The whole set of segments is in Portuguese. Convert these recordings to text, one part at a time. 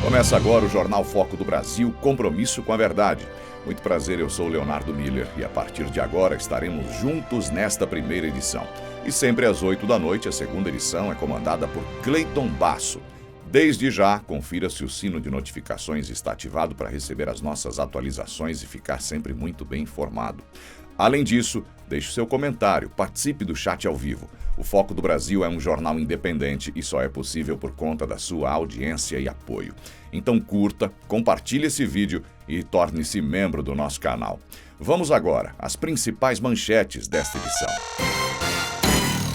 Começa agora o Jornal Foco do Brasil, Compromisso com a Verdade. Muito prazer, eu sou o Leonardo Miller e a partir de agora estaremos juntos nesta primeira edição. E sempre às 8 da noite, a segunda edição é comandada por Cleiton Basso. Desde já, confira se o sino de notificações está ativado para receber as nossas atualizações e ficar sempre muito bem informado. Além disso, deixe seu comentário, participe do chat ao vivo. O Foco do Brasil é um jornal independente e só é possível por conta da sua audiência e apoio. Então curta, compartilhe esse vídeo e torne-se membro do nosso canal. Vamos agora às principais manchetes desta edição.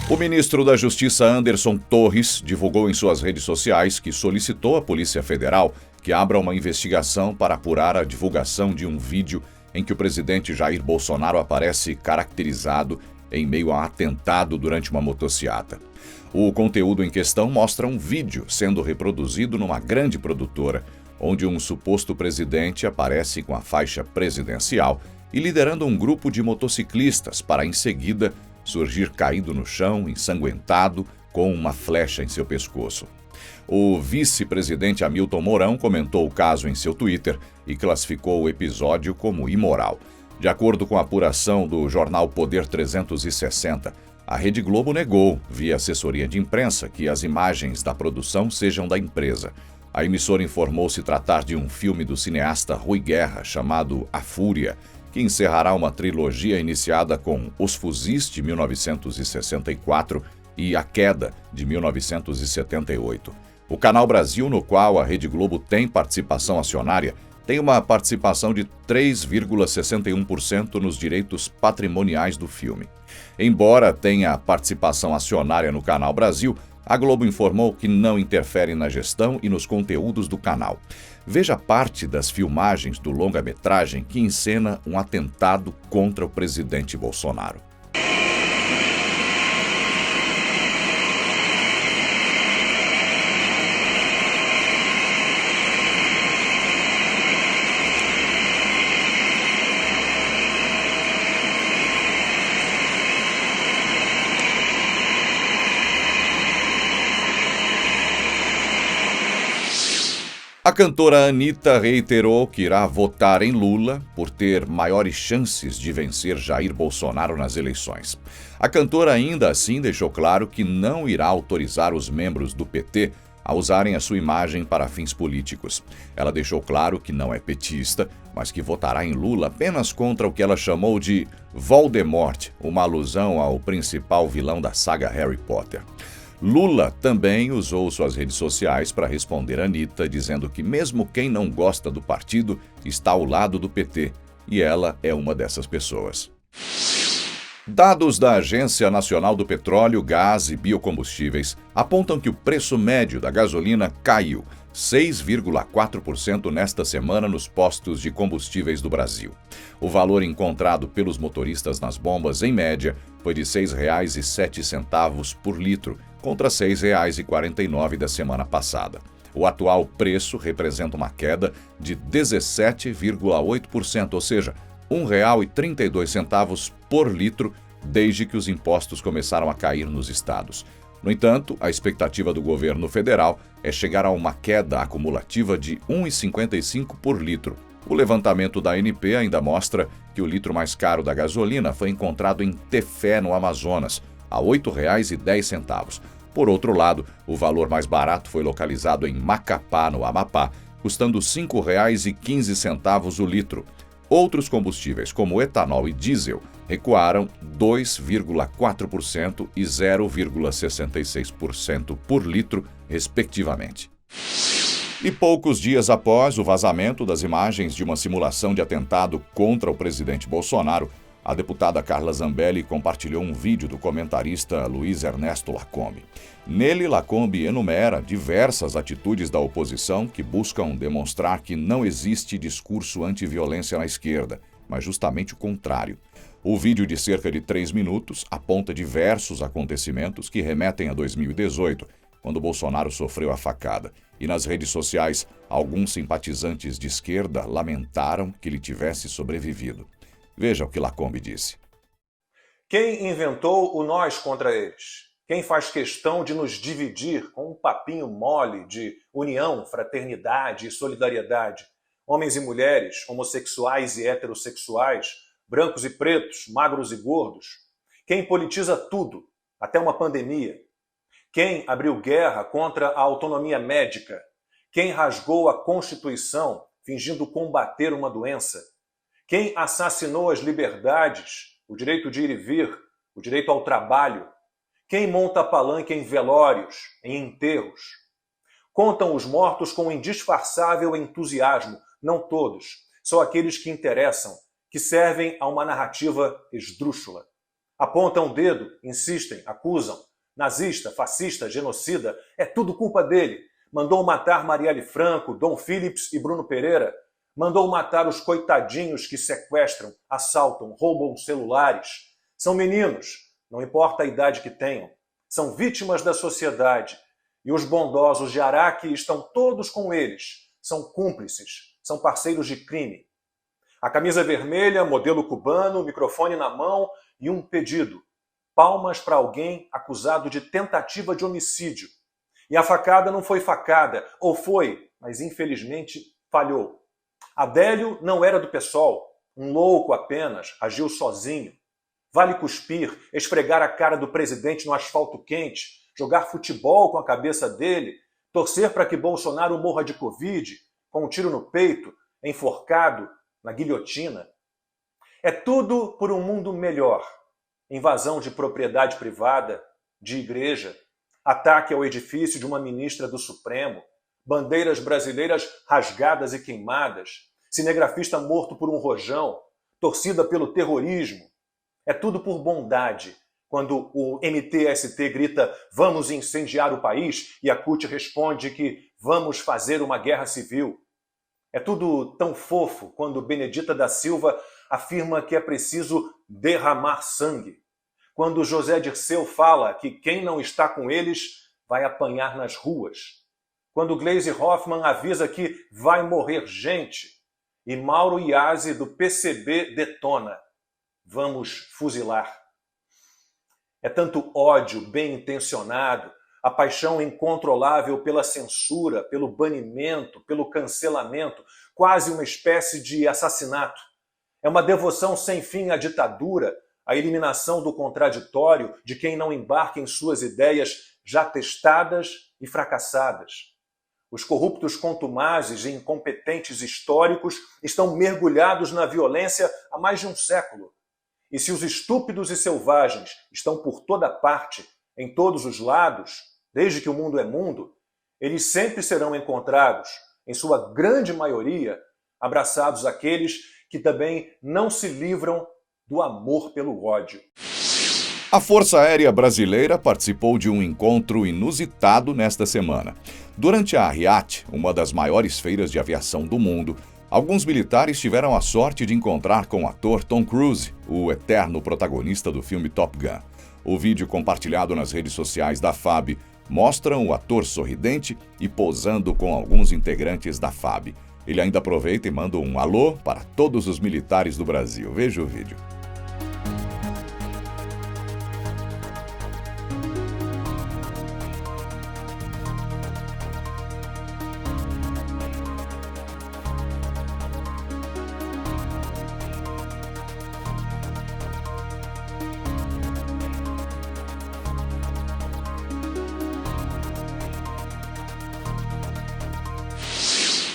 O ministro da Justiça Anderson Torres divulgou em suas redes sociais que solicitou à Polícia Federal que abra uma investigação para apurar a divulgação de um vídeo em que o presidente Jair Bolsonaro aparece caracterizado em meio a um atentado durante uma motociata. O conteúdo em questão mostra um vídeo sendo reproduzido numa grande produtora, onde um suposto presidente aparece com a faixa presidencial e liderando um grupo de motociclistas para, em seguida, surgir caído no chão, ensanguentado, com uma flecha em seu pescoço. O vice-presidente Hamilton Mourão comentou o caso em seu Twitter e classificou o episódio como imoral. De acordo com a apuração do jornal Poder 360, a Rede Globo negou, via assessoria de imprensa, que as imagens da produção sejam da empresa. A emissora informou se tratar de um filme do cineasta Rui Guerra, chamado A Fúria, que encerrará uma trilogia iniciada com Os Fuzis, de 1964, e A Queda, de 1978. O Canal Brasil, no qual a Rede Globo tem participação acionária, tem uma participação de 3,61% nos direitos patrimoniais do filme. Embora tenha participação acionária no Canal Brasil, a Globo informou que não interfere na gestão e nos conteúdos do canal. Veja parte das filmagens do longa-metragem que encena um atentado contra o presidente Bolsonaro. A cantora Anitta reiterou que irá votar em Lula por ter maiores chances de vencer Jair Bolsonaro nas eleições. A cantora ainda assim deixou claro que não irá autorizar os membros do PT a usarem a sua imagem para fins políticos. Ela deixou claro que não é petista, mas que votará em Lula apenas contra o que ela chamou de Voldemort, uma alusão ao principal vilão da saga Harry Potter. Lula também usou suas redes sociais para responder a Anitta, dizendo que mesmo quem não gosta do partido está ao lado do PT, e ela é uma dessas pessoas. Dados da Agência Nacional do Petróleo, Gás e Biocombustíveis apontam que o preço médio da gasolina caiu 6,4% nesta semana nos postos de combustíveis do Brasil. O valor encontrado pelos motoristas nas bombas, em média, foi de R$ 6,07 por litro, contra R$ 6,49 da semana passada. O atual preço representa uma queda de 17,8%, ou seja, R$ 1,32 por litro, desde que os impostos começaram a cair nos estados. No entanto, a expectativa do governo federal é chegar a uma queda acumulativa de R$ 1,55 por litro. O levantamento da ANP ainda mostra que o litro mais caro da gasolina foi encontrado em Tefé, no Amazonas, a R$ 8,10. Por outro lado, o valor mais barato foi localizado em Macapá, no Amapá, custando R$ 5,15 o litro. Outros combustíveis, como etanol e diesel, recuaram 2,4% e 0,66% por litro, respectivamente. E poucos dias após o vazamento das imagens de uma simulação de atentado contra o presidente Bolsonaro, a deputada Carla Zambelli compartilhou um vídeo do comentarista Luiz Ernesto Lacombe. Nele, Lacombe enumera diversas atitudes da oposição que buscam demonstrar que não existe discurso anti-violência na esquerda, mas justamente o contrário. O vídeo de cerca de 3 minutos aponta diversos acontecimentos que remetem a 2018, quando Bolsonaro sofreu a facada. E nas redes sociais, alguns simpatizantes de esquerda lamentaram que ele tivesse sobrevivido. Veja o que Lacombe disse. Quem inventou o nós contra eles? Quem faz questão de nos dividir com um papinho mole de união, fraternidade e solidariedade? Homens e mulheres, homossexuais e heterossexuais, brancos e pretos, magros e gordos? Quem politiza tudo, até uma pandemia? Quem abriu guerra contra a autonomia médica? Quem rasgou a Constituição fingindo combater uma doença? Quem assassinou as liberdades, o direito de ir e vir, o direito ao trabalho? Quem monta palanque em velórios, em enterros? Contam os mortos com indisfarçável entusiasmo, não todos, só aqueles que interessam, que servem a uma narrativa esdrúxula. Apontam o dedo, insistem, acusam. Nazista, fascista, genocida, é tudo culpa dele. Mandou matar Marielle Franco, Dom Phillips e Bruno Pereira. Mandou matar os coitadinhos que sequestram, assaltam, roubam celulares. São meninos, não importa a idade que tenham. São vítimas da sociedade. E os bondosos de Araque estão todos com eles. São cúmplices, são parceiros de crime. A camisa vermelha, modelo cubano, microfone na mão e um pedido. Palmas para alguém acusado de tentativa de homicídio. E a facada não foi facada, ou foi, mas infelizmente falhou. Adélio não era do PSOL, um louco apenas, agiu sozinho. Vale cuspir, esfregar a cara do presidente no asfalto quente, jogar futebol com a cabeça dele, torcer para que Bolsonaro morra de Covid, com um tiro no peito, enforcado, na guilhotina. É tudo por um mundo melhor. Invasão de propriedade privada, de igreja, ataque ao edifício de uma ministra do Supremo, bandeiras brasileiras rasgadas e queimadas, cinegrafista morto por um rojão, torcida pelo terrorismo. É tudo por bondade. Quando o MTST grita "vamos incendiar o país" e a CUT responde que "vamos fazer uma guerra civil". É tudo tão fofo quando Benedita da Silva afirma que é preciso derramar sangue. Quando José Dirceu fala que quem não está com eles vai apanhar nas ruas. Quando Gleisi Hoffmann avisa que vai morrer gente. E Mauro Iasi, do PCB, detona. Vamos fuzilar. É tanto ódio bem intencionado, a paixão incontrolável pela censura, pelo banimento, pelo cancelamento, quase uma espécie de assassinato. É uma devoção sem fim à ditadura, à eliminação do contraditório, de quem não embarca em suas ideias já testadas e fracassadas. Os corruptos contumazes e incompetentes históricos estão mergulhados na violência há mais de um século. E se os estúpidos e selvagens estão por toda parte, em todos os lados, desde que o mundo é mundo, eles sempre serão encontrados, em sua grande maioria, abraçados àqueles que também não se livram do amor pelo ódio. A Força Aérea Brasileira participou de um encontro inusitado nesta semana. Durante a RIAT, uma das maiores feiras de aviação do mundo, alguns militares tiveram a sorte de encontrar com o ator Tom Cruise, o eterno protagonista do filme Top Gun. O vídeo compartilhado nas redes sociais da FAB mostra o ator sorridente e posando com alguns integrantes da FAB. Ele ainda aproveita e manda um alô para todos os militares do Brasil. Veja o vídeo.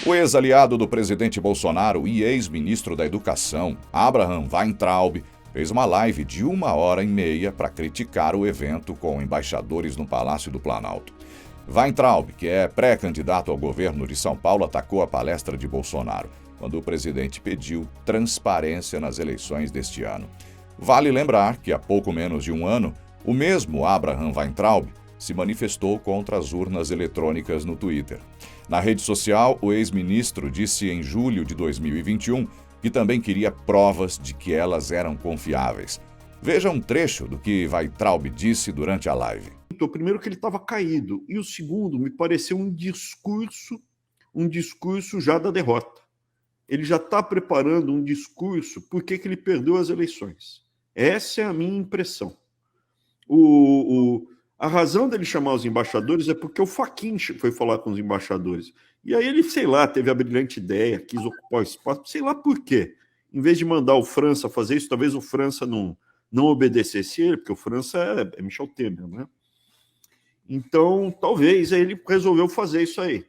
O ex-aliado do presidente Bolsonaro e ex-ministro da Educação, Abraham Weintraub, fez uma live de 1h30 para criticar o evento com embaixadores no Palácio do Planalto. Weintraub, que é pré-candidato ao governo de São Paulo, atacou a palestra de Bolsonaro, quando o presidente pediu transparência nas eleições deste ano. Vale lembrar que há pouco menos de um ano, o mesmo Abraham Weintraub se manifestou contra as urnas eletrônicas no Twitter. Na rede social, o ex-ministro disse em julho de 2021 que também queria provas de que elas eram confiáveis. Veja um trecho do que Weintraub disse durante a live. O primeiro que ele estava caído, e o segundo me pareceu um discurso já da derrota. Ele já está preparando um discurso por que ele perdeu as eleições. Essa é a minha impressão. A razão dele chamar os embaixadores é porque o Fachin foi falar com os embaixadores. E aí ele, sei lá, teve a brilhante ideia, quis ocupar o espaço, sei lá por quê. Em vez de mandar o França fazer isso, talvez o França não obedecesse ele, porque o França é Michel Temer, né? Então, talvez ele resolveu fazer isso aí.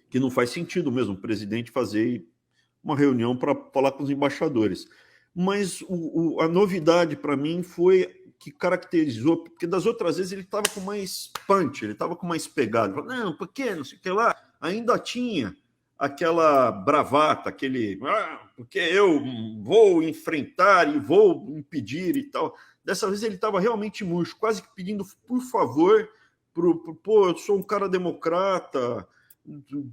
Que não faz sentido mesmo o presidente fazer uma reunião para falar com os embaixadores. Mas a novidade para mim foi que caracterizou, porque das outras vezes ele estava com mais punch, ele estava com mais pegada. Não, por quê? Não sei o que lá. Ainda tinha aquela bravata, porque eu vou enfrentar e vou impedir e tal. Dessa vez ele estava realmente murcho, quase que pedindo, por favor, pô, eu sou um cara democrata,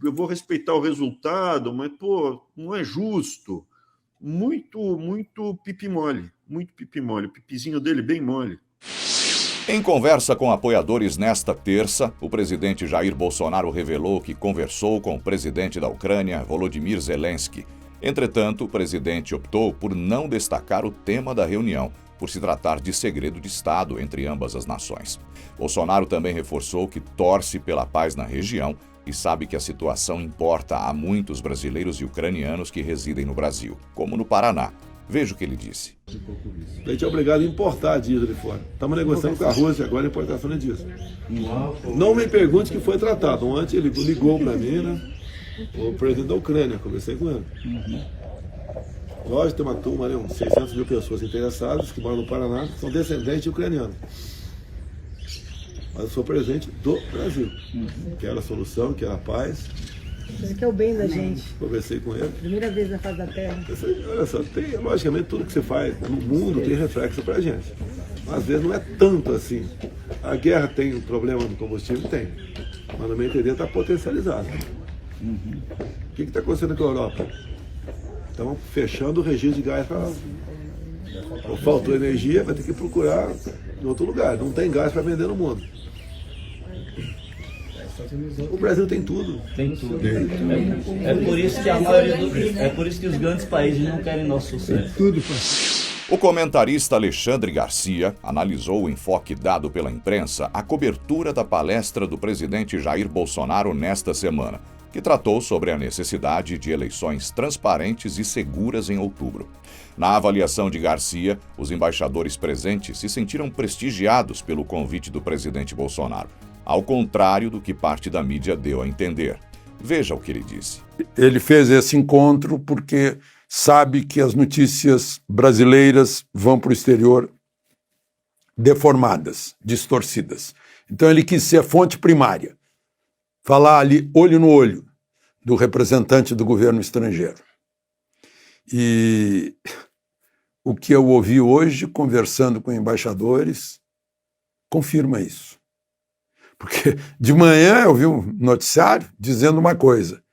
eu vou respeitar o resultado, mas, pô, não é justo. Muito pipi mole, o pipizinho dele bem mole. Em conversa com apoiadores nesta terça, o presidente Jair Bolsonaro revelou que conversou com o presidente da Ucrânia, Volodymyr Zelensky. Entretanto, o presidente optou por não destacar o tema da reunião, por se tratar de segredo de Estado entre ambas as nações. Bolsonaro também reforçou que torce pela paz na região e sabe que a situação importa a muitos brasileiros e ucranianos que residem no Brasil, como no Paraná. Veja o que ele disse. A gente é obrigado a importar diesel de fora. Estamos negociando com a Rússia agora a importação de diesel. Não me pergunte que foi tratado. Ontem ele ligou para mim, né? O presidente da Ucrânia, conversei com ele. Lógico, tem uma turma, né, uns 600 mil pessoas interessadas que moram no Paraná, que são descendentes de ucranianos. Mas eu sou presidente do Brasil. Quero a solução, quero a paz. Isso que é o bem da gente. Conversei com ele. Primeira vez na face da Terra. Olha só, tem, logicamente, tudo que você faz no mundo tem reflexo pra gente. Mas, às vezes não é tanto assim. A guerra tem um problema no combustível? Tem. Mas, no meu entender, está potencializado. O que está acontecendo com a Europa? Estão fechando o registro de gás para lá. Faltou energia, vai ter que procurar em outro lugar. Não tem gás para vender no mundo. O Brasil tem tudo. Tem tudo. É por isso que a maioria é por isso que os grandes países não querem nosso sucesso. Tudo. O comentarista Alexandre Garcia analisou o enfoque dado pela imprensa à cobertura da palestra do presidente Jair Bolsonaro nesta semana, que tratou sobre a necessidade de eleições transparentes e seguras em outubro. Na avaliação de Garcia, os embaixadores presentes se sentiram prestigiados pelo convite do presidente Bolsonaro, ao contrário do que parte da mídia deu a entender. Veja o que ele disse. Ele fez esse encontro porque sabe que as notícias brasileiras vão para o exterior deformadas, distorcidas. Então ele quis ser a fonte primária, falar ali olho no olho do representante do governo estrangeiro. E o que eu ouvi hoje, conversando com embaixadores, confirma isso. Porque de manhã eu vi um noticiário dizendo uma coisa,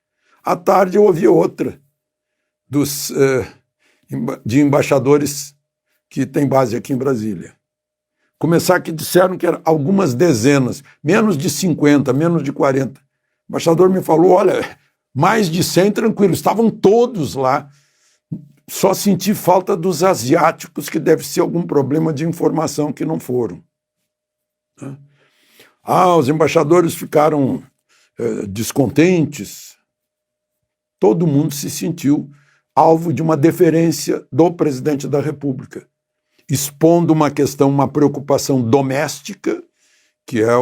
à tarde eu ouvi outra, de embaixadores que têm base aqui em Brasília. Começar que disseram que eram algumas dezenas, menos de 50, menos de 40. O embaixador me falou, olha, mais de 100 tranquilo, estavam todos lá. Só senti falta dos asiáticos, que deve ser algum problema de informação que não foram. Os embaixadores ficaram descontentes. Todo mundo se sentiu alvo de uma deferência do presidente da República, expondo uma questão, uma preocupação doméstica, que é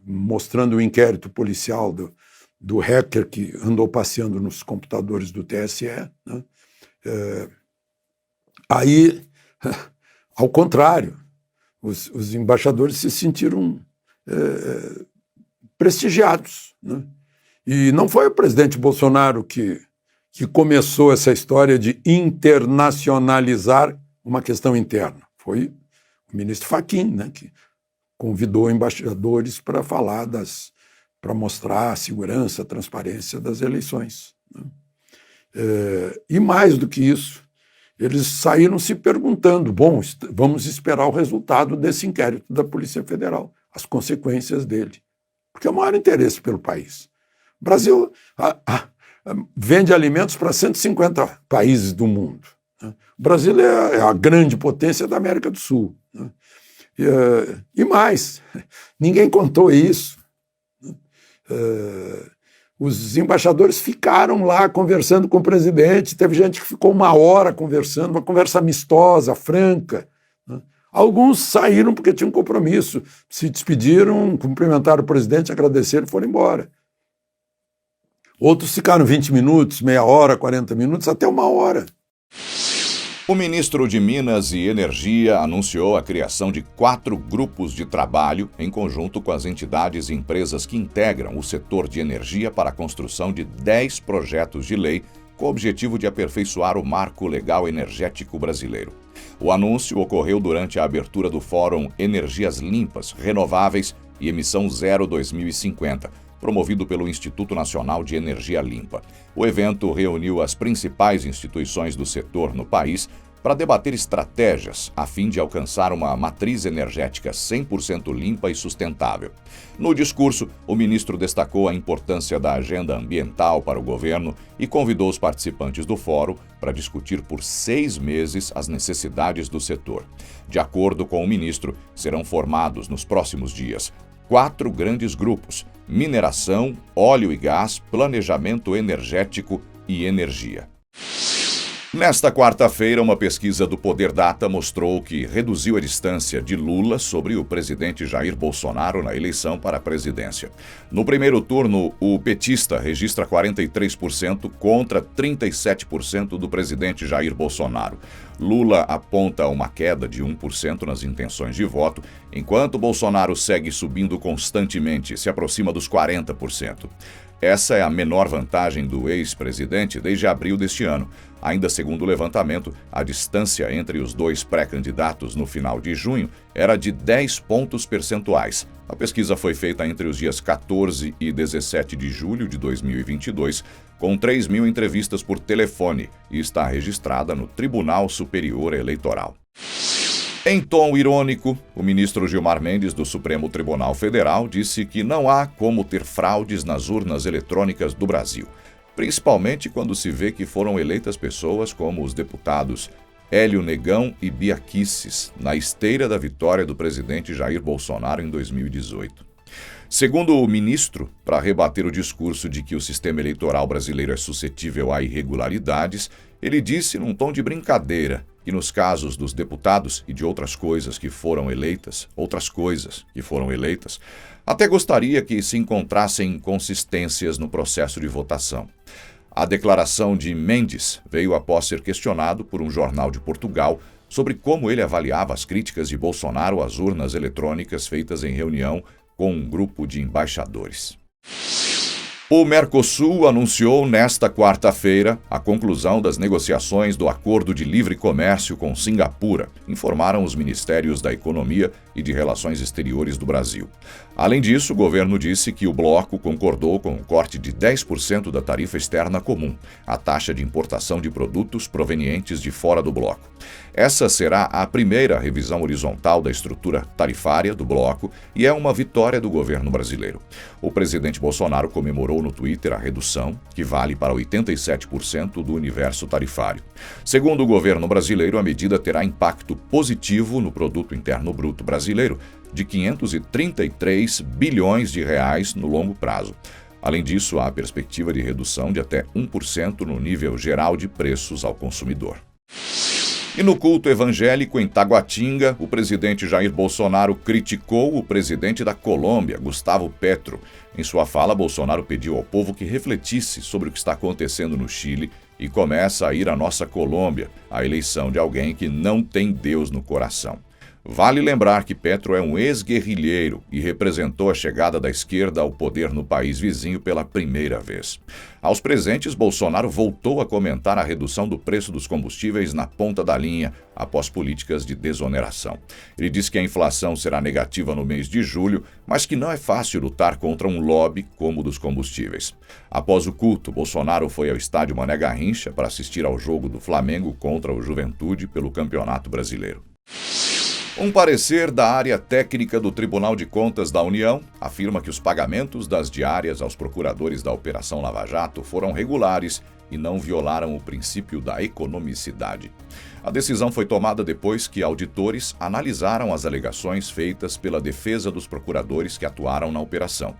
mostrando o inquérito policial do hacker que andou passeando nos computadores do TSE. Né? Aí, ao contrário, os embaixadores se sentiram prestigiados. Né? E não foi o presidente Bolsonaro que começou essa história de internacionalizar uma questão interna. Foi o ministro Fachin, né, que convidou embaixadores para falar para mostrar a segurança, a transparência das eleições. Né? E mais do que isso, eles saíram se perguntando, bom, vamos esperar o resultado desse inquérito da Polícia Federal, as consequências dele, porque é o maior interesse pelo país. O Brasil vende alimentos para 150 países do mundo. Né? O Brasil é a grande potência da América do Sul. Né? E mais, ninguém contou isso. Os embaixadores ficaram lá conversando com o presidente, teve gente que ficou 1 hora conversando, uma conversa amistosa, franca. Alguns saíram porque tinham compromisso, se despediram, cumprimentaram o presidente, agradeceram e foram embora. Outros ficaram 20 minutos, meia hora, 40 minutos, até 1 hora. O ministro de Minas e Energia anunciou a criação de 4 grupos de trabalho em conjunto com as entidades e empresas que integram o setor de energia para a construção de 10 projetos de lei com o objetivo de aperfeiçoar o marco legal energético brasileiro. O anúncio ocorreu durante a abertura do Fórum Energias Limpas, Renováveis e Emissão Zero 2050, promovido pelo Instituto Nacional de Energia Limpa. O evento reuniu as principais instituições do setor no país para debater estratégias a fim de alcançar uma matriz energética 100% limpa e sustentável. No discurso, o ministro destacou a importância da agenda ambiental para o governo e convidou os participantes do fórum para discutir por 6 meses as necessidades do setor. De acordo com o ministro, serão formados nos próximos dias 4 grandes grupos: mineração, óleo e gás, planejamento energético e energia. Nesta quarta-feira, uma pesquisa do Poder Data mostrou que reduziu a distância de Lula sobre o presidente Jair Bolsonaro na eleição para a presidência. No primeiro turno, o petista registra 43% contra 37% do presidente Jair Bolsonaro. Lula aponta uma queda de 1% nas intenções de voto, enquanto Bolsonaro segue subindo constantemente, se aproxima dos 40%. Essa é a menor vantagem do ex-presidente desde abril deste ano. Ainda segundo o levantamento, a distância entre os dois pré-candidatos no final de junho era de 10 pontos percentuais. A pesquisa foi feita entre os dias 14 e 17 de julho de 2022, com 3.000 entrevistas por telefone e está registrada no Tribunal Superior Eleitoral. Em tom irônico, o ministro Gilmar Mendes, do Supremo Tribunal Federal, disse que não há como ter fraudes nas urnas eletrônicas do Brasil, principalmente quando se vê que foram eleitas pessoas como os deputados Hélio Negão e Bia Kicis, na esteira da vitória do presidente Jair Bolsonaro em 2018. Segundo o ministro, para rebater o discurso de que o sistema eleitoral brasileiro é suscetível a irregularidades, ele disse num tom de brincadeira que nos casos dos deputados e de outras coisas que foram eleitas, até gostaria que se encontrassem inconsistências no processo de votação. A declaração de Mendes veio após ser questionado por um jornal de Portugal sobre como ele avaliava as críticas de Bolsonaro às urnas eletrônicas feitas em reunião com um grupo de embaixadores. O Mercosul anunciou nesta quarta-feira a conclusão das negociações do Acordo de Livre Comércio com Singapura, informaram os Ministérios da Economia e de Relações Exteriores do Brasil. Além disso, o governo disse que o bloco concordou com o corte de 10% da tarifa externa comum, a taxa de importação de produtos provenientes de fora do bloco. Essa será a primeira revisão horizontal da estrutura tarifária do bloco e é uma vitória do governo brasileiro. O presidente Bolsonaro comemorou no Twitter a redução, que vale para 87% do universo tarifário. Segundo o governo brasileiro, a medida terá impacto positivo no produto interno bruto brasileiro, de 533 bilhões de reais no longo prazo. Além disso, há a perspectiva de redução de até 1% no nível geral de preços ao consumidor. E no culto evangélico em Taguatinga, o presidente Jair Bolsonaro criticou o presidente da Colômbia, Gustavo Petro. Em sua fala, Bolsonaro pediu ao povo que refletisse sobre o que está acontecendo no Chile e começa a ir à nossa Colômbia, a eleição de alguém que não tem Deus no coração. Vale lembrar que Petro é um ex-guerrilheiro e representou a chegada da esquerda ao poder no país vizinho pela primeira vez. Aos presentes, Bolsonaro voltou a comentar a redução do preço dos combustíveis na ponta da linha, após políticas de desoneração. Ele disse que a inflação será negativa no mês de julho, mas que não é fácil lutar contra um lobby como o dos combustíveis. Após o culto, Bolsonaro foi ao estádio Mané Garrincha para assistir ao jogo do Flamengo contra o Juventude pelo Campeonato Brasileiro. Um parecer da área técnica do Tribunal de Contas da União afirma que os pagamentos das diárias aos procuradores da Operação Lava Jato foram regulares e não violaram o princípio da economicidade. A decisão foi tomada depois que auditores analisaram as alegações feitas pela defesa dos procuradores que atuaram na operação.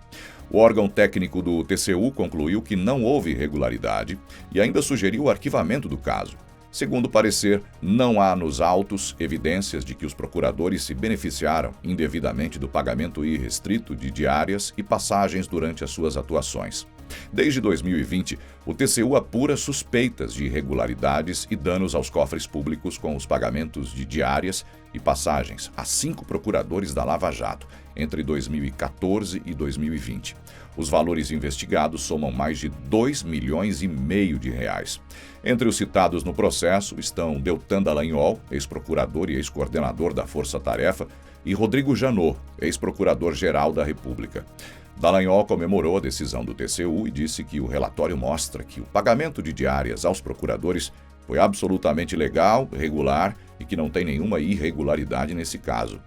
O órgão técnico do TCU concluiu que não houve irregularidade e ainda sugeriu o arquivamento do caso. Segundo o parecer, não há nos autos evidências de que os procuradores se beneficiaram indevidamente do pagamento irrestrito de diárias e passagens durante as suas atuações. Desde 2020, o TCU apura suspeitas de irregularidades e danos aos cofres públicos com os pagamentos de diárias e passagens a 5 procuradores da Lava Jato entre 2014 e 2020. Os valores investigados somam mais de 2,5 milhões de reais. Entre os citados no processo estão Deltan Dallagnol, ex-procurador e ex-coordenador da Força Tarefa, e Rodrigo Janot, ex-procurador-geral da República. Dallagnol comemorou a decisão do TCU e disse que o relatório mostra que o pagamento de diárias aos procuradores foi absolutamente legal, regular e que não tem nenhuma irregularidade nesse caso.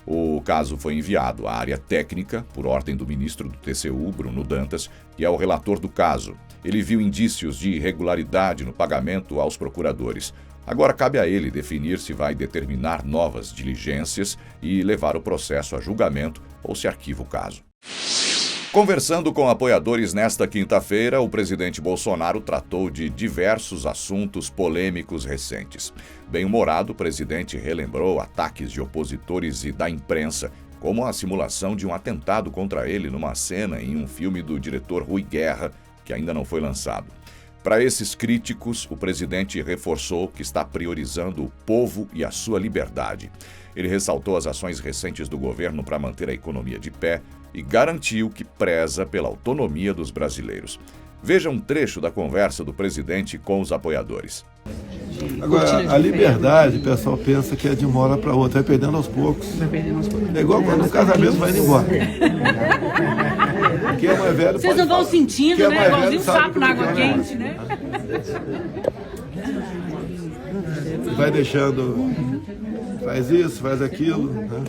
O caso foi enviado à área técnica, por ordem do ministro do TCU, Bruno Dantas, e ao relator do caso. Ele viu indícios de irregularidade no pagamento aos procuradores. Agora cabe a ele definir se vai determinar novas diligências e levar o processo a julgamento ou se arquiva o caso. Conversando com apoiadores nesta quinta-feira, o presidente Bolsonaro tratou de diversos assuntos polêmicos recentes. Bem-humorado, o presidente relembrou ataques de opositores e da imprensa, como a simulação de um atentado contra ele numa cena em um filme do diretor Rui Guerra, que ainda não foi lançado. Para esses críticos, o presidente reforçou que está priorizando o povo e a sua liberdade. Ele ressaltou as ações recentes do governo para manter a economia de pé e garantiu que preza pela autonomia dos brasileiros. Veja um trecho da conversa do presidente com os apoiadores. Agora, a liberdade, o pessoal pensa que é de uma hora para outra, vai perdendo aos poucos. É igual quando o casamento vai indo embora. Quem é mais velho vocês não vão sentindo, né? Igualzinho um sapo na água quente, né? Vai deixando, faz isso, faz aquilo. Né?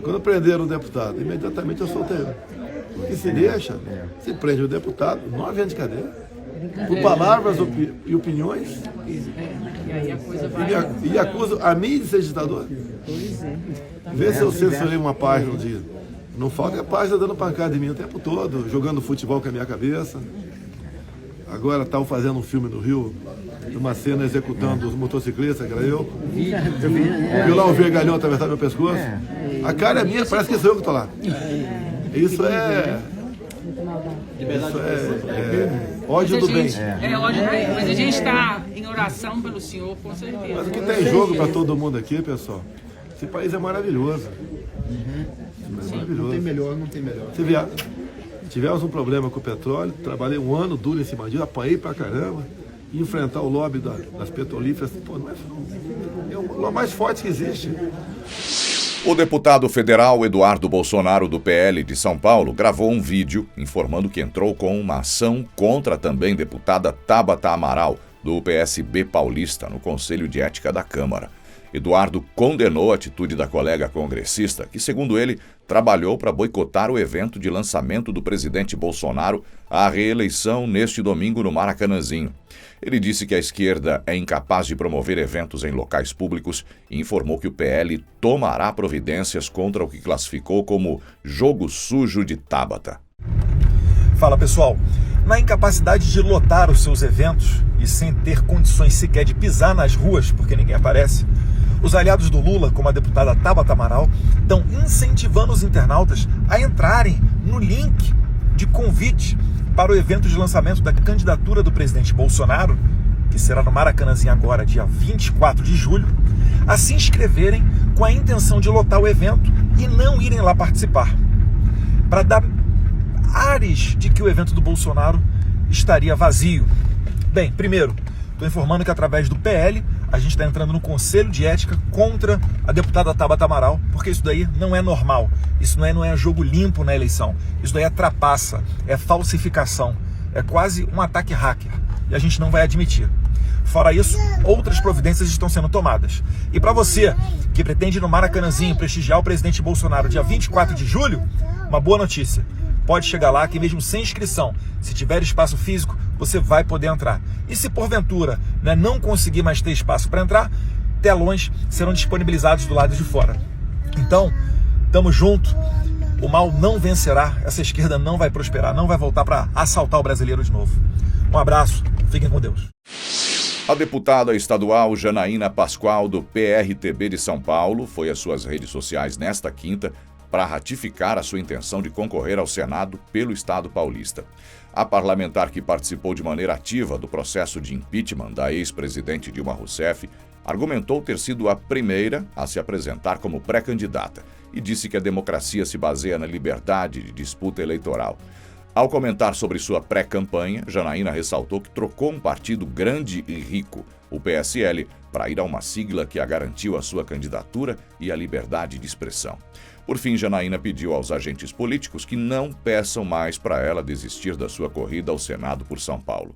Quando prenderam o deputado, imediatamente eu soltei ele. Porque se deixa, se prende o deputado, 9 anos de cadeia. Por palavras e opiniões. E acusa a mim de ser ditador. Vê se eu censurei uma página um dia. Não falta a página dando pancada em mim o tempo todo, jogando futebol com a minha cabeça. Agora estavam fazendo um filme no Rio, uma cena executando os motociclistas, que era eu. Viu lá o vergalhão atravessar meu pescoço? A cara é minha, parece que sou eu que estou lá. Isso é ódio do bem. É ódio do bem, mas a gente está em oração pelo senhor, com certeza. Mas o que tem jogo para todo mundo aqui, pessoal? Esse país é maravilhoso. Não tem melhor, não tem melhor. Tivemos um problema com o petróleo, trabalhei um ano duro em cima disso, apanhei pra caramba. E enfrentar o lobby das petrolíferas, pô, não é o lobby mais forte que existe. O deputado federal Eduardo Bolsonaro, do PL de São Paulo, gravou um vídeo informando que entrou com uma ação contra a também deputada Tabata Amaral, do PSB paulista, no Conselho de Ética da Câmara. Eduardo condenou a atitude da colega congressista, que, segundo ele, trabalhou para boicotar o evento de lançamento do presidente Bolsonaro à reeleição neste domingo no Maracanãzinho. Ele disse que a esquerda é incapaz de promover eventos em locais públicos e informou que o PL tomará providências contra o que classificou como jogo sujo de Tabata. Fala, pessoal. Na incapacidade de lotar os seus eventos e sem ter condições sequer de pisar nas ruas, porque ninguém aparece, os aliados do Lula, como a deputada Tabata Amaral, estão incentivando os internautas a entrarem no link de convite para o evento de lançamento da candidatura do presidente Bolsonaro, que será no Maracanãzinho agora, dia 24 de julho, a se inscreverem com a intenção de lotar o evento e não irem lá participar, para dar ares de que o evento do Bolsonaro estaria vazio. Bem, primeiro, estou informando que através do PL a gente está entrando no Conselho de Ética contra a deputada Tabata Amaral, porque isso daí não é normal, isso não é jogo limpo na eleição, isso daí é trapaça, é falsificação, é quase um ataque hacker, e a gente não vai admitir. Fora isso, outras providências estão sendo tomadas. E para você que pretende ir no Maracanãzinho prestigiar o presidente Bolsonaro dia 24 de julho, uma boa notícia. Pode chegar lá que mesmo sem inscrição, se tiver espaço físico, você vai poder entrar. E se porventura, né, não conseguir mais ter espaço para entrar, telões serão disponibilizados do lado de fora. Então, tamo junto. O mal não vencerá, essa esquerda não vai prosperar, não vai voltar para assaltar o brasileiro de novo. Um abraço, fiquem com Deus. A deputada estadual Janaína Pascoal, do PRTB de São Paulo, foi às suas redes sociais nesta quinta para ratificar a sua intenção de concorrer ao Senado pelo Estado paulista. A parlamentar, que participou de maneira ativa do processo de impeachment da ex-presidente Dilma Rousseff, argumentou ter sido a primeira a se apresentar como pré-candidata e disse que a democracia se baseia na liberdade de disputa eleitoral. Ao comentar sobre sua pré-campanha, Janaína ressaltou que trocou um partido grande e rico, o PSL, para ir a uma sigla que a garantiu a sua candidatura e a liberdade de expressão. Por fim, Janaína pediu aos agentes políticos que não peçam mais para ela desistir da sua corrida ao Senado por São Paulo.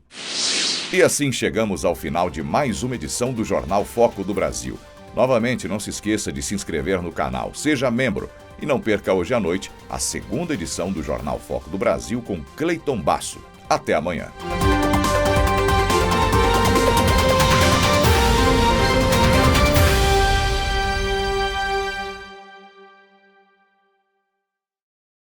E assim chegamos ao final de mais uma edição do Jornal Foco do Brasil. Novamente, não se esqueça de se inscrever no canal, seja membro e não perca hoje à noite a segunda edição do Jornal Foco do Brasil com Cleiton Basso. Até amanhã.